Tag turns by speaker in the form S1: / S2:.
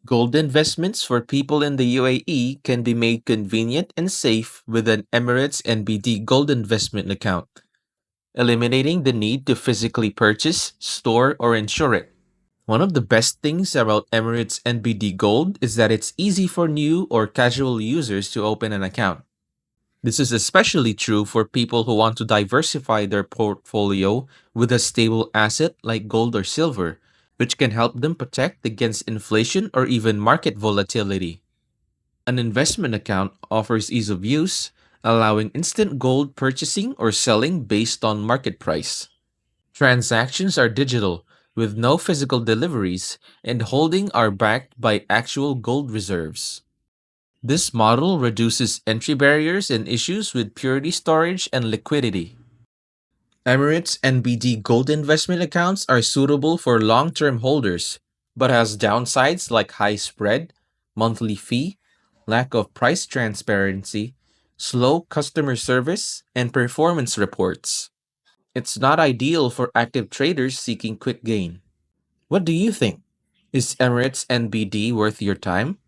S1: Gold investments for people in the UAE can be made convenient and safe with an Emirates NBD gold investment account, eliminating the need to physically purchase, store, or insure it. One of the best things about Emirates NBD Gold is that it's easy for new or casual users to open an account. This is especially true for people who want to diversify their portfolio with a stable asset like gold or silver, which can help them protect against inflation or even market volatility. An investment account offers ease of use, allowing instant gold purchasing or selling based on market price. Transactions are digital, with no physical deliveries, and holding are backed by actual gold reserves. This model reduces entry barriers and issues with purity storage and liquidity. Emirates NBD gold investment accounts are suitable for long-term holders, but has downsides like high spread, monthly fee, lack of price transparency, slow customer service, and performance reports. It's not ideal for active traders seeking quick gain. What do you think? Is Emirates NBD worth your time?